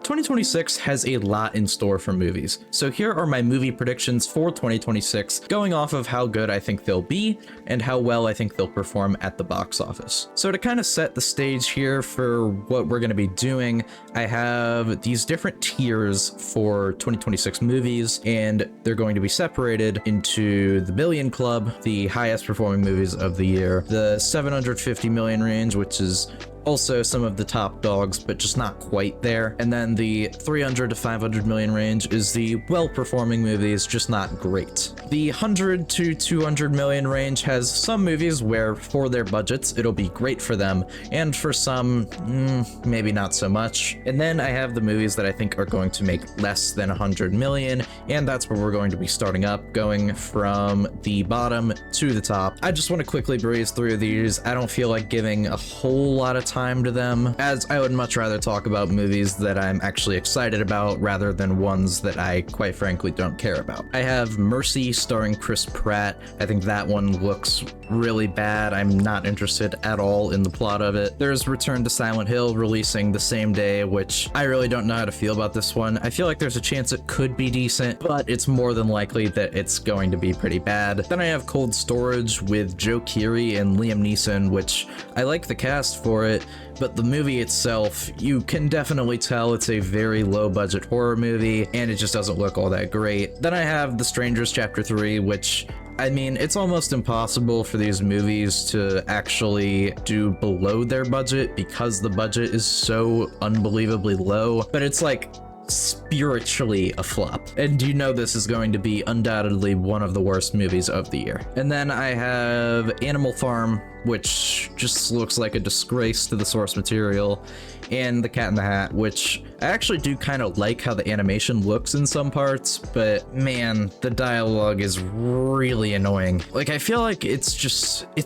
2026 has a lot in store for movies, so here are my movie predictions for 2026, going off of how good I think they'll be and how well I think they'll perform at the box office. So to kind of set the stage here for what we're going to be doing, I have these different tiers for 2026 movies, and they're going to be separated into the Billion Club, the highest performing movies of the year, the 750 million range, which is also some of the top dogs, but just not quite there. And then the 300 to 500 million range is the well-performing movies, just not great. The 100 to 200 million range has some movies where for their budgets, it'll be great for them, and for some, maybe not so much. And then I have the movies that I think are going to make less than 100 million, and that's where we're going to be starting up, going from the bottom to the top. I just want to quickly breeze through these. I don't feel like giving a whole lot of time to them, as I would much rather talk about movies that I'm actually excited about rather than ones that I quite frankly don't care about. I have Mercy starring Chris Pratt. I think that one looks really bad. I'm not interested at all in the plot of it. There's Return to Silent Hill releasing the same day, which I really don't know how to feel about this one. I feel like there's a chance it could be decent, but it's more than likely that it's going to be pretty bad. Then I have Cold Storage with Joe Keery and Liam Neeson, which I like the cast for it, but the movie itself, you can definitely tell it's a very low budget horror movie, and it just doesn't look all that great. Then I have The Strangers Chapter 3, which, I mean, it's almost impossible for these movies to actually do below their budget because the budget is so unbelievably low, but it's like spiritually a flop. And you know this is going to be undoubtedly one of the worst movies of the year. And then I have Animal Farm, which just looks like a disgrace to the source material, and The Cat in the Hat, which I actually do kind of like how the animation looks in some parts, but man, the dialogue is really annoying. Like, I feel like it's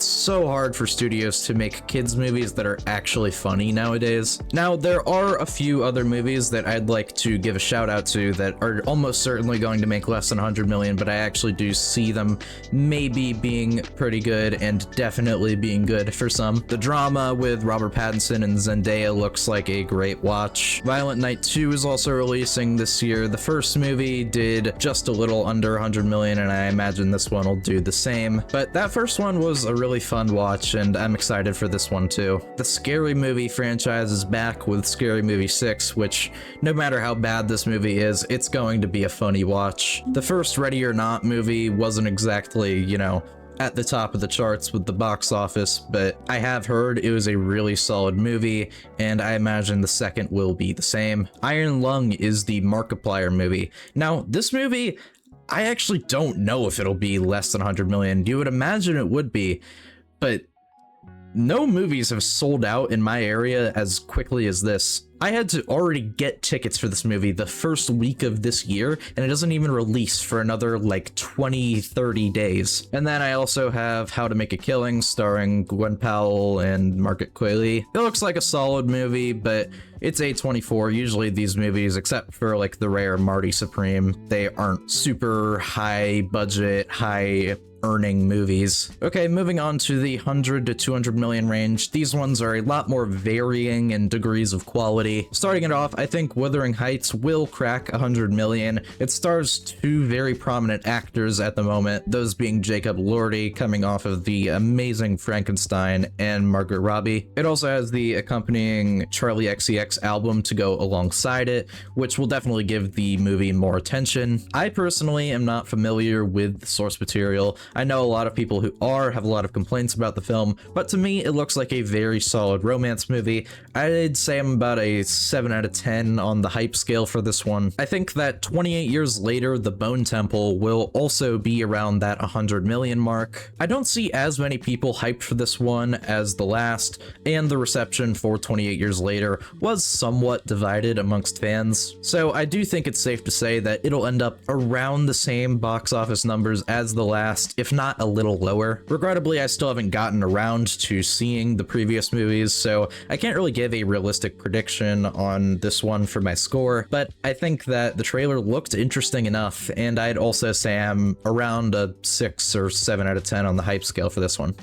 so hard for studios to make kids movies that are actually funny nowadays. Now, there are a few other movies that I'd like to give a shout out to that are almost certainly going to make less than 100 million, but I actually do see them maybe being pretty good and definitely being good for some. The Drama with Robert Pattinson and Zendaya looks like a great watch. Violent Night 2 is also releasing this year. The first movie did just a little under 100 million, and I imagine this one will do the same. But that first one was a really fun watch, and I'm excited for this one too. The Scary Movie franchise is back with Scary Movie 6, which no matter how bad this movie is, it's going to be a funny watch. The first Ready or Not movie wasn't exactly, you know, at the top of the charts with the box office, but I have heard it was a really solid movie, and I imagine the second will be the same. Iron Lung is the Markiplier movie. Now, this movie, I actually don't know if it'll be less than 100 million. You would imagine it would be, but no movies have sold out in my area as quickly as this. I had to already get tickets for this movie the first week of this year, and it doesn't even release for another like 20-30 days. And then I also have How to Make a Killing starring Gwen Powell and Margaret Qualley. It looks like a solid movie, but it's A24. Usually these movies, except for like the rare Marty Supreme, they aren't super high budget, high earning movies. Okay, moving on to the 100 to 200 million range. These ones are a lot more varying in degrees of quality. Starting it off, I think Wuthering Heights will crack 100 million. It stars two very prominent actors at the moment, those being Jacob Elordi, coming off of the amazing Frankenstein, and Margaret Robbie. It also has the accompanying Charlie XCX album to go alongside it, which will definitely give the movie more attention. I personally am not familiar with the source material. I know a lot of people who have a lot of complaints about the film, but to me, it looks like a very solid romance movie. I'd say I'm about a 7 out of 10 on the hype scale for this one. I think that 28 years later, The Bone Temple will also be around that 100 million mark. I don't see as many people hyped for this one as the last, and the reception for 28 years later was somewhat divided amongst fans. So I do think it's safe to say that it'll end up around the same box office numbers as the last, if not a little lower. Regrettably, I still haven't gotten around to seeing the previous movies, so I can't really give a realistic prediction on this one for my score, but I think that the trailer looked interesting enough, and I'd also say I'm around a 6 or 7 out of 10 on the hype scale for this one.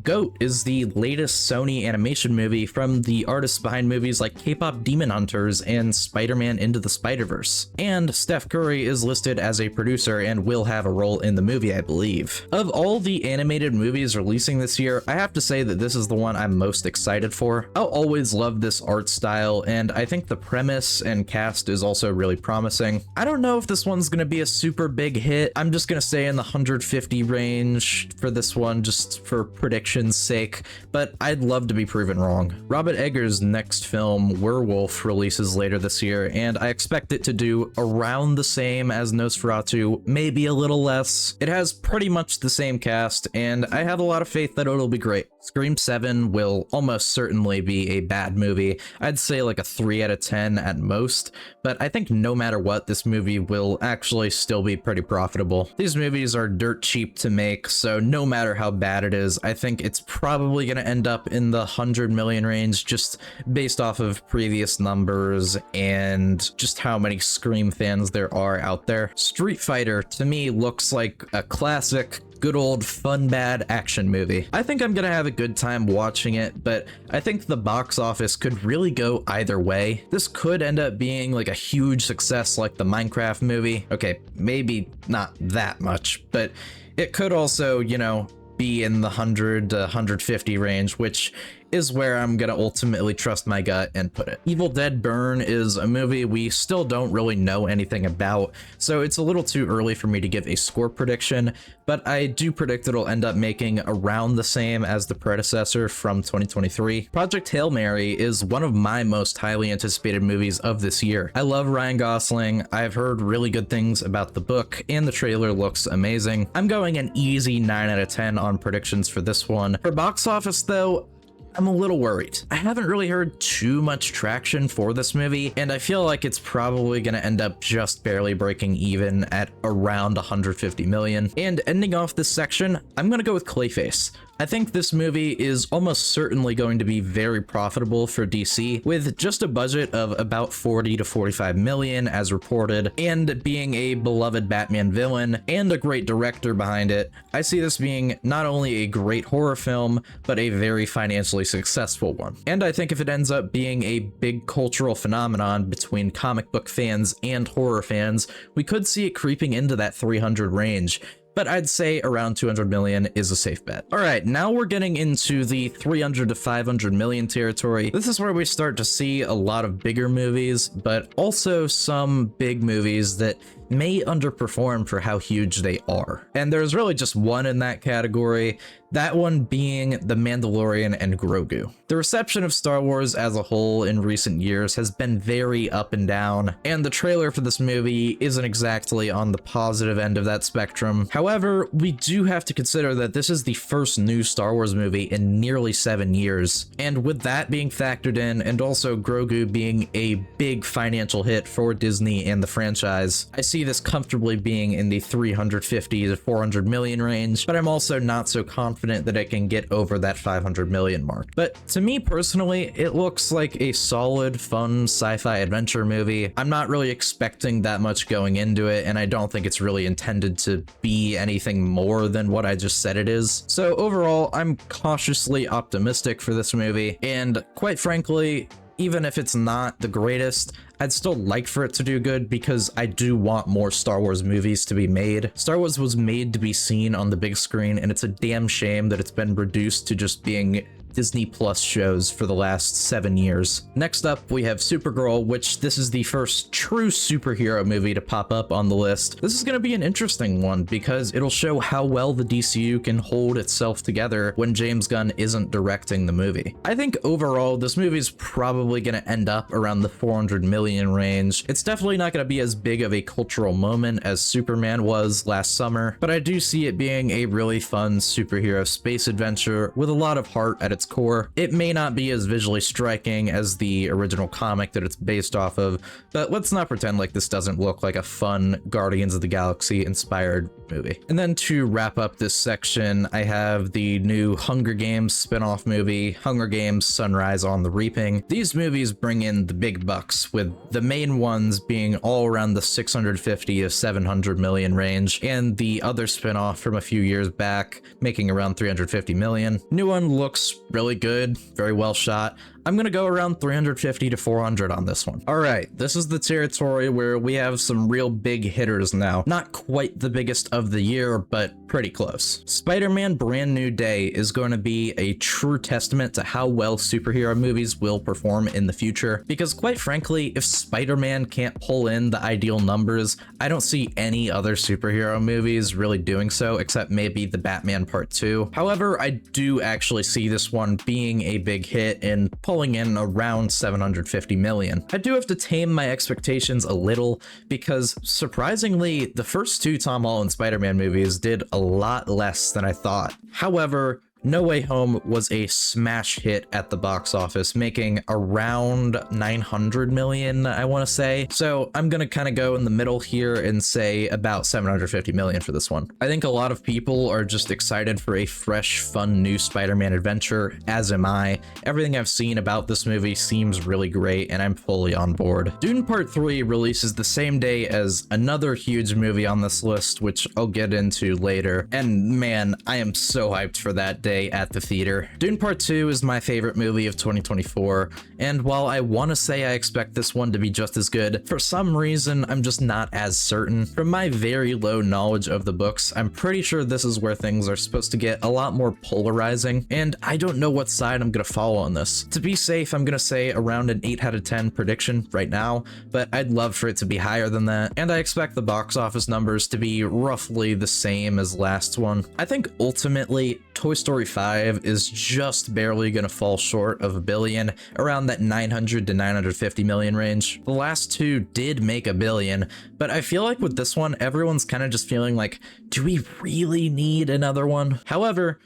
GOAT is the latest Sony animation movie from the artists behind movies like K-pop Demon Hunters and Spider-Man Into the Spider-Verse. And Steph Curry is listed as a producer and will have a role in the movie, I believe. Of all the animated movies releasing this year, I have to say that this is the one I'm most excited for. I'll always love this art style, and I think the premise and cast is also really promising. I don't know if this one's gonna be a super big hit. I'm just gonna stay in the 150 range for this one, just for prediction's sake, but I'd love to be proven wrong. Robert Eggers' next film, Werewolf, releases later this year, and I expect it to do around the same as Nosferatu, maybe a little less. It has pretty much the same cast, and I have a lot of faith that it'll be great. Scream 7 will almost certainly be a bad movie. I'd say like a 3 out of 10 at most, but I think no matter what, this movie will actually still be pretty profitable. These movies are dirt cheap to make, so no matter how bad it is, I think it's probably going to end up in the 100 million range, just based off of previous numbers and just how many Scream fans there are out there. Street Fighter, to me, looks like a classic, good old fun bad action movie. I think I'm gonna have a good time watching it, but I think the box office could really go either way. This could end up being like a huge success like the Minecraft movie. Okay, maybe not that much, but it could also, you know, be in the 100 to 150 range, which is where I'm gonna ultimately trust my gut and put it. Evil Dead Burn is a movie we still don't really know anything about, so it's a little too early for me to give a score prediction, but I do predict it'll end up making around the same as the predecessor from 2023. Project Hail Mary is one of my most highly anticipated movies of this year. I love Ryan Gosling, I've heard really good things about the book, and the trailer looks amazing. I'm going an easy 9 out of 10 on predictions for this one. For box office though, I'm a little worried. I haven't really heard too much traction for this movie, and I feel like it's probably gonna end up just barely breaking even at around 150 million. And ending off this section, I'm gonna go with Clayface. I think this movie is almost certainly going to be very profitable for DC, with just a budget of about 40 to 45 million as reported, and being a beloved Batman villain and a great director behind it. I see this being not only a great horror film, but a very financially successful one. And I think if it ends up being a big cultural phenomenon between comic book fans and horror fans, we could see it creeping into that 300 range. But I'd say around 200 million is a safe bet. All right, now we're getting into the 300 to 500 million territory. This is where we start to see a lot of bigger movies, but also some big movies that may underperform for how huge they are. And there's really just one in that category, that one being The Mandalorian and Grogu. The reception of Star Wars as a whole in recent years has been very up and down, and the trailer for this movie isn't exactly on the positive end of that spectrum. However, we do have to consider that this is the first new Star Wars movie in nearly 7 years, and with that being factored in, and also Grogu being a big financial hit for Disney and the franchise, I see this comfortably being in the 350 to 400 million range, but I'm also not so confident that it can get over that 500 million mark. But to me personally, it looks like a solid, fun sci-fi adventure movie. I'm not really expecting that much going into it, and I don't think it's really intended to be anything more than what I just said it is. So overall, I'm cautiously optimistic for this movie, and quite frankly, even if it's not the greatest, I'd still like for it to do good because I do want more Star Wars movies to be made. Star Wars was made to be seen on the big screen, and it's a damn shame that it's been reduced to just being Disney Plus shows for the last 7 years. Next up, we have Supergirl, which this is the first true superhero movie to pop up on the list. This is going to be an interesting one because it'll show how well the DCU can hold itself together when James Gunn isn't directing the movie. I think overall, this movie is probably going to end up around the 400 million range. It's definitely not going to be as big of a cultural moment as Superman was last summer, but I do see it being a really fun superhero space adventure with a lot of heart at its its core. It may not be as visually striking as the original comic that it's based off of, but let's not pretend like this doesn't look like a fun Guardians of the Galaxy inspired movie. And then to wrap up this section, I have the new Hunger Games spin-off movie, Hunger Games: Sunrise on the Reaping. These movies bring in the big bucks, with the main ones being all around the 650 to 700 million range, and the other spin-off from a few years back making around 350 million. New one looks really good, very well shot. I'm gonna go around 350 to 400 on this one. All right, this is the territory where we have some real big hitters now. Not quite the biggest of the year, but pretty close. Spider-Man Brand New Day is going to be a true testament to how well superhero movies will perform in the future, because quite frankly, if Spider-Man can't pull in the ideal numbers, I don't see any other superhero movies really doing so, except maybe the Batman Part 2. However, I do actually see this one being a big hit and pulling in around 750 million. I do have to tame my expectations a little, because surprisingly, the first two Tom Holland Spider-Man movies did a lot less than I thought. However, No Way Home was a smash hit at the box office, making around 900 million, I want to say. So I'm going to kind of go in the middle here and say about 750 million for this one. I think a lot of people are just excited for a fresh, fun new Spider-Man adventure, as am I. Everything I've seen about this movie seems really great, and I'm fully on board. Dune Part 3 releases the same day as another huge movie on this list, which I'll get into later. And man, I am so hyped for that day at the theater. Dune Part 2 is my favorite movie of 2024, and while I want to say I expect this one to be just as good, for some reason I'm just not as certain. From my very low knowledge of the books, I'm pretty sure this is where things are supposed to get a lot more polarizing, and I don't know what side I'm gonna follow on this. To be safe, I'm gonna say around an 8 out of 10 prediction right now, but I'd love for it to be higher than that, and I expect the box office numbers to be roughly the same as last one. I think ultimately, Toy Story 5 is just barely gonna fall short of $1 billion, around that 900 to 950 million range. The last two did make $1 billion, but I feel like with this one, everyone's kind of just feeling like, do we really need another one? However,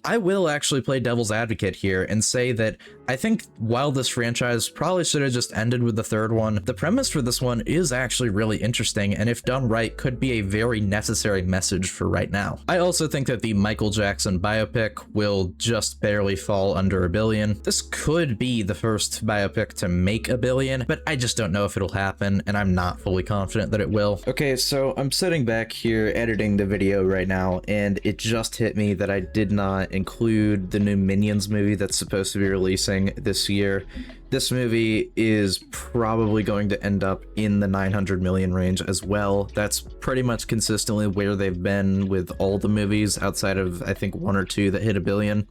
I will actually play devil's advocate here and say that I think while this franchise probably should have just ended with the third one, the premise for this one is actually really interesting, and if done right, could be a very necessary message for right now. I also think that the Michael Jackson biopic will just barely fall under $1 billion. This could be the first biopic to make $1 billion, but I just don't know if it'll happen, and I'm not fully confident that it will. Okay, so I'm sitting back here editing the video right now, and it just hit me that I did not include the new Minions movie that's supposed to be releasing this year. This movie is probably going to end up in the 900 million range as well. That's pretty much consistently where they've been with all the movies outside of, I think, one or two that hit $1 billion.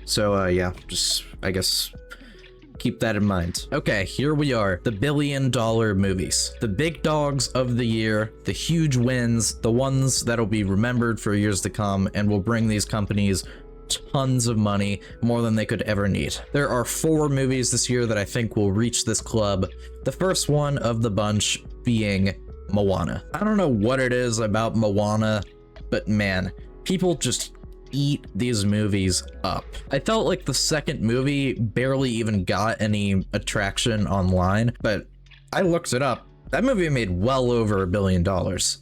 So yeah, just, I guess, keep that in mind. Okay, here we are, the $1 billion movies. The big dogs of the year, the huge wins, the ones that'll be remembered for years to come and will bring these companies tons of money, more than they could ever need. There are 4 movies this year that I think will reach this club. The first one of the bunch being Moana. I don't know what it is about Moana, but man, people just eat these movies up. I felt like the second movie barely even got any attraction online, but I looked it up. That movie made well over $1 billion.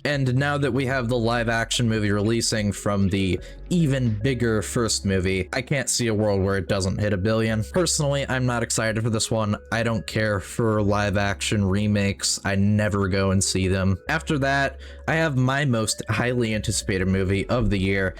And now that we have the live action movie releasing from the even bigger first movie, I can't see a world where it doesn't hit $1 billion. Personally, I'm not excited for this one. I don't care for live action remakes. I never go and see them. After that, I have my most highly anticipated movie of the year.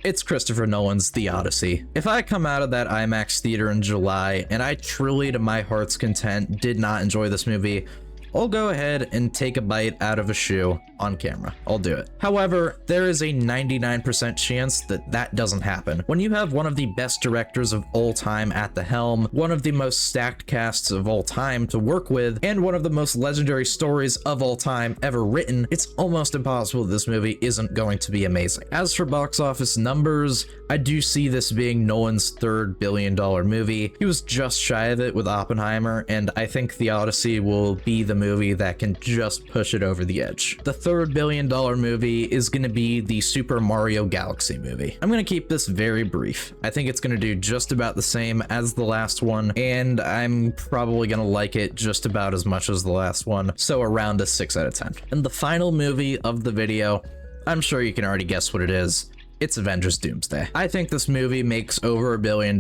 It's Christopher Nolan's The Odyssey. If I come out of that IMAX theater in July and I truly, to my heart's content, did not enjoy this movie, I'll go ahead and take a bite out of a shoe on camera. I'll do it. However, there is a 99% chance that that doesn't happen. When you have one of the best directors of all time at the helm, one of the most stacked casts of all time to work with, and one of the most legendary stories of all time ever written, it's almost impossible that this movie isn't going to be amazing. As for box office numbers, I do see this being Nolan's third $1 billion movie. He was just shy of it with Oppenheimer, and I think The Odyssey will be the movie that can just push it over the edge. The third $1 billion movie is going to be the Super Mario Galaxy movie. I'm going to keep this very brief. I think it's going to do just about the same as the last one, and I'm probably going to like it just about as much as the last one, so around a 6 out of 10. And the final movie of the video, I'm sure you can already guess what it is. It's Avengers Doomsday. I think this movie makes over $1 billion,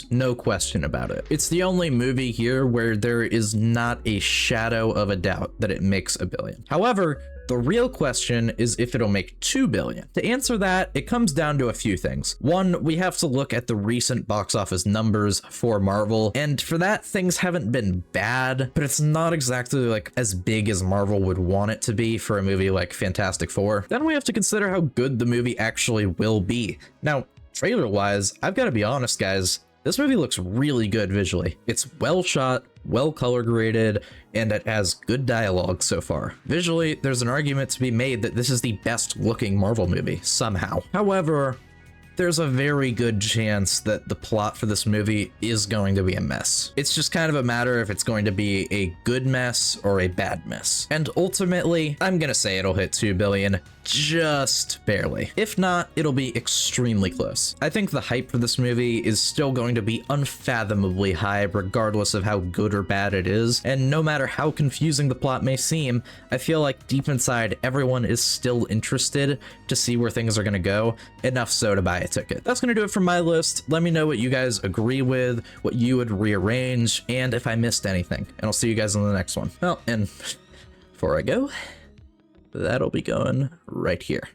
no question about it. It's the only movie here where there is not a shadow of a doubt that it makes $1 billion. However, the real question is if it'll make $2 billion. To answer that, it comes down to a few things. One, we have to look at the recent box office numbers for Marvel, and for that, things haven't been bad, but it's not exactly like as big as Marvel would want it to be for a movie like Fantastic Four. Then we have to consider how good the movie actually will be. Now, trailer-wise, I've got to be honest, guys, this movie looks really good visually. It's well shot, well color graded, and it has good dialogue so far. Visually, there's an argument to be made that this is the best looking Marvel movie, somehow. However, there's a very good chance that the plot for this movie is going to be a mess. It's just kind of a matter if it's going to be a good mess or a bad mess. And ultimately, I'm gonna say it'll hit $2 billion, just barely. If not, it'll be extremely close. I think the hype for this movie is still going to be unfathomably high regardless of how good or bad it is, and no matter how confusing the plot may seem, I feel like deep inside everyone is still interested to see where things are gonna go, enough so to buy a ticket. That's gonna do it for my list. Let me know what you guys agree with, what you would rearrange, and if I missed anything, and I'll see you guys in the next one. Well, and before I go, that'll be going right here.